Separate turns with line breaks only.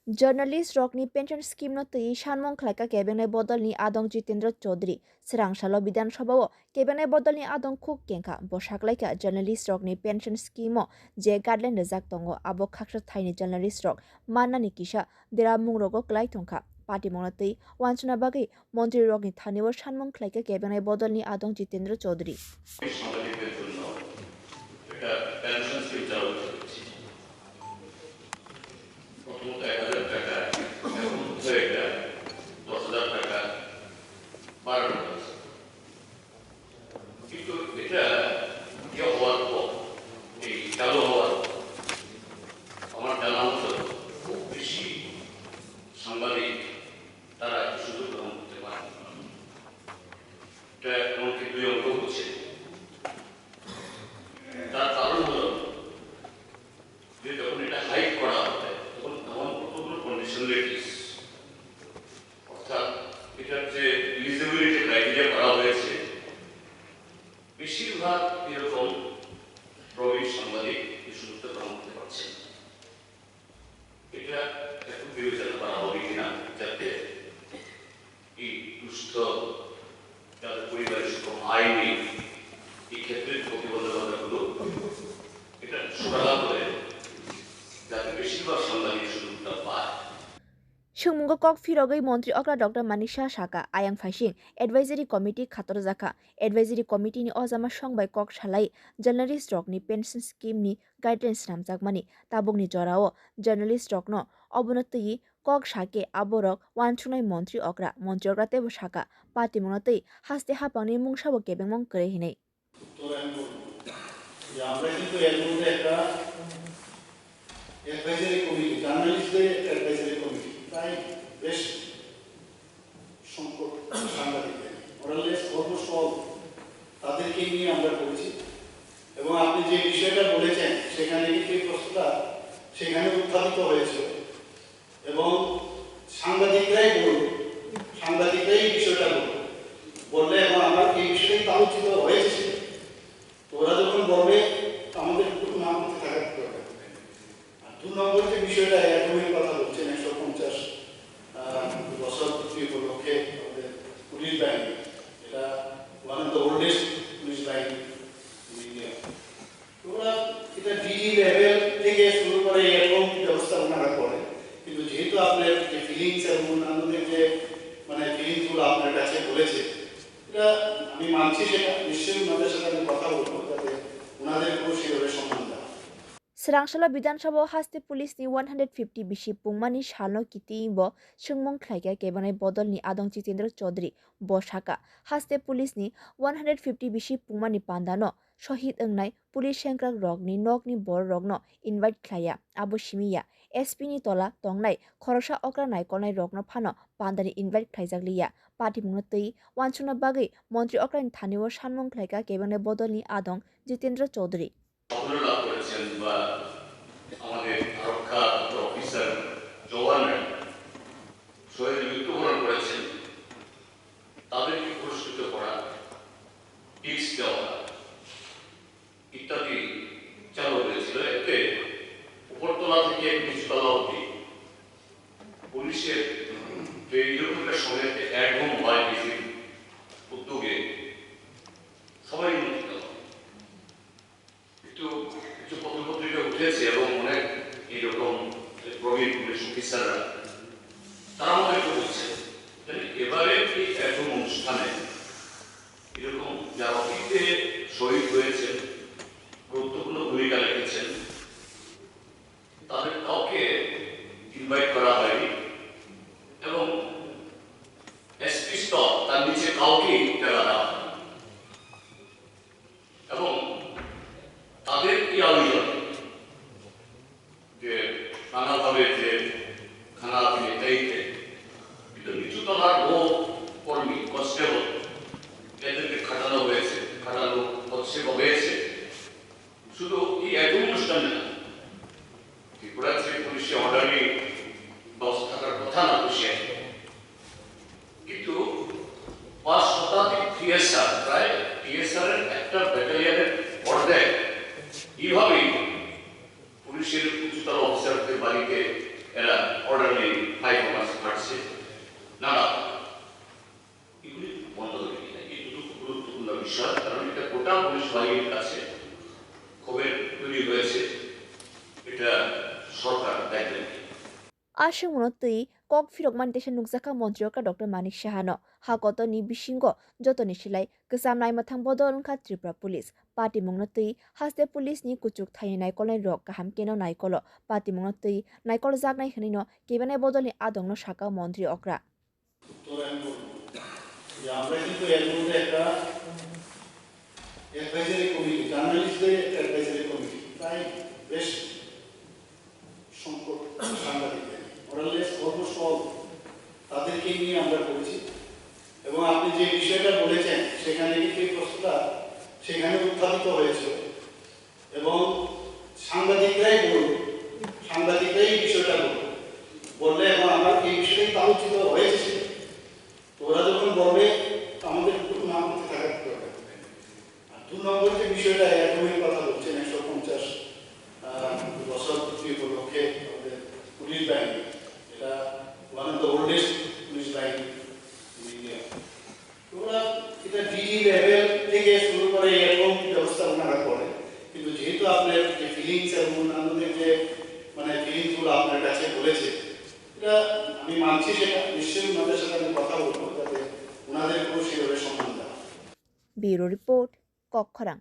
Journalist rokni pension scheme no tui shanmong khlaika kebenai bodolni adong Jitendra Chaudhary srangsalo Bidhan Sabha o kebenai bodolni adong khuk kengkha bosaklaika journalist rokni pension scheme o je guideline rejak tongo abo khaksa thaini journalist rok mannani kisa dera mungrogo klai tongkha party mongna tui wansuna bagi মন্ত্রী rokni thanio shanmong khlaika kebenai bodolni adong Jitendra Chaudhary
সাংবাদিকদের জন্য একটা pension scheme চালু করেছি। প্রথমত ১,০০০ টাকা, এখন হচ্ছে এটা ১০,০০০ টাকা বাড়ানো হয়েছে। কিন্তু এটা হওয়ার পর, এই চালু হওয়ার পর আমার জানা মতো খুব বেশি সাংবাদিক তারা সুযোগ গ্রহণ করতে পারে। এটা এমনকি ২ অঙ্ক হচ্ছে। তার কারণ হলো যে যখন এটা হাইক করা হবে তখন এমন কতগুলো কন্ডিশনালিটিস, অর্থাৎ এটার যে এলিজিবিলিটি ক্রাইটেরিয়া করা হয়েছে, বেশিরভাগ এরকম প্রবীণ সাংবাদিক এই সুযোগটা গ্রহণ করতে পারছেন। এটা একটু বিবেচনা করা হবে কিনা যাতে এই দুস্থ যাদের পরিবারের সেরকম আয় নেই এই ক্ষেত্রে প্রতিবন্ধকতাগুলো এটা সুরাহা করে যাতে বেশিরভাগ সাংবাদিক সুযোগটা পায়।
Sungmungo kok firogoi Montri Okra Dr. Manisha Shaka Ayang Faising Advisory Committee Khator Jaka Advisory Committee ni Ozama Shongbai Kok Shalai Journalist Rock ni Pension Scheme ni Guidelines Ramjakmani Tabuk ni Jorao Journalist Rock no Obunotui Kok Shake Aborok Wanchunai Montri Okra Tebo Shaka Party Monotui Haste Hapani Mungshabo Kebemong Krehine
advisory committee, জার্নালিস্টদের advisory committee প্রায় বেশ সংকট সাংবাদিকদের ওরালেস almost all তাদেরকে নিয়ে আমরা করেছি। এবং আপনি যে বিষয়টা বলেছেন সেখানে কিন্তু এই প্রশ্নটা সেখানে উত্থাপিত হয়েছিল এবং সাংবাদিকরাই বিষয়টা বললে এবং আমার এই বিষয়টাই আলোচিত হয়েছে। তো ওরা যখন বলবে আমাদের একটু নাম করতে থাকার দরকার। ২ নম্বর যে বিষয়টা এখনই কথা বলছেন ১৫০ বছর পূর্তি উপলক্ষে আমাদের পুলিশ বাহিনী, এটা one of the oldest police বাহিনী ইন্ডিয়া। ওরা এটা ডিজি লেভেল থেকে শুরু করে এরকম ব্যবস্থা ওনারা করে, কিন্তু যেহেতু আপনার যে ফিলিংস এবং অন্যান্যদের যে ফিলিংসগুলো আপনার কাছে বলেছে, এটা আমি মানছি, সেটা নিশ্চয়ই ওনাদের সাথে আমি কথা বলবো যাতে ওনাদেরকেও সেভাবে সম্মান দেওয়া।
Srangshala Bidhan Sabha haste police ni 150 bishi pungmani shalno kiti bo sungmong khlaika kebanai bodol ni adong Jitendra Chaudhary bo shaka haste police ni 150 bishi pungmani pandano shohid engnai police sengkrak rokni nokni bor rokno invite khlaya abo simiya SP ni tola tongnai khorosha okra naikolnai rokno phano pandani invite khlaijakliya party munotei wansuna bagai মন্ত্রী okra ni thanio shanmong khlaika kebanai bodol ni adong Jitendra Chaudhary
লাভ করেছেন বা আমাদের আরক্ষা officer জওয়ানরা শহীদ মৃত্যুবরণ করেছেন, তাদেরকে পুরস্কৃত করা, টিপস দেওয়া ইত্যাদি চালু হয়েছিল। এতে উপরতলা থেকে নিচতলা অব্দি পুলিশের যে এরকম একটা সময়তে অ্যাডহোম হয় ডিজির উদ্যোগে সবাই উন্নতি কিছু পত্রপত্রিকা উঠেছে এবং অনেক এইরকম প্রবীণ পুলিশ অফিসাররা তারা আমাদের বলছে এবারে এই একদম অনুষ্ঠানে এরকম যারা অতীতে শহীদ হয়েছেন, গুরুত্বপূর্ণ ভূমিকা রেখেছেন, তাদের কাউকে ইনভাইট করা হয়নি এবং এসপি স্তর তার নিচে কাউকেই দেওয়া দেওয়া এবং তাদের কি আয়োজন যে নানাভাবে যে খানা আপনি চাইতে কিন্তু নিচুতলার বহু কর্মী কনস্টেবল এদেরকে খাটানো হয়েছে শুধু এই এক অনুষ্ঠানে না, ত্রিপুরার যে পুলিশে অর্ডারি ব্যবস্থা থাকার কথা না পুলিশে, কিন্তু ৫ শতাধিক টিএসআর প্রায় টিএসআর এর একটা ব্যাটালিয়নের পর্যায়ে এইভাবেই পুলিশের উচ্চতর অফিসারদের বাড়িতে এরা order
Ashingmonotui kok firokman desha nukjaka montrioka Dr. Manik Sahano hakoto ni bisingo jotoni silai kesamnai mathang bodol wngkha Tripura Police party mungnotui haste police ni kuchuk thai naikolnai rok kaham keno naikolo party mungnotui naikol jaknai hinino kebanai bodolni adongno saka মন্ত্রী okra
যে আমরা কিন্তু এর মধ্যে একটা advisory committee জার্নালিস্টদের একটা advisory committee প্রায় বেশ সংকট সাংবাদিকদের মোরালেস অলমোস্ট অল তাদেরকে নিয়ে আমরা করেছি এবং আপনি যে বিষয়টা বলেছেন সেখানে কিন্তু এই প্রশ্নটা সেখানে উত্থাপিত হয়েছিল এবং সাংবাদিকরাই এই বিষয়টা বললে এবং আমার এই বিষয়টাই আলোচিত হয়েছে তো ওরা যখন বলবে আমাদের একটু নাম করতে থাকার দরকার আর 2 নম্বর যে বিষয়টা এখনই কথা বলছেন 150 বছর পূর্তি উপলক্ষে আমাদের পুলিশ বাহিনী এটা one of the oldest police বাহিনী ইন্ডিয়া ওরা এটা ডিজি লেভেল থেকে শুরু করে এরকম ব্যবস্থা ওনারা করে কিন্তু যেহেতু আপনার যে ফিলিংস এবং আমাদের যে মানে ফিলিংসগুলো আপনার কাছে বলেছে এটা আমি মানছি সেটা নিশ্চয়ই ওনাদের সাথে আমি কথা বলবো যাতে ওনাদের কোনো সেভাবে সম্মান দেওয়া
Bureau Report Kokkhorang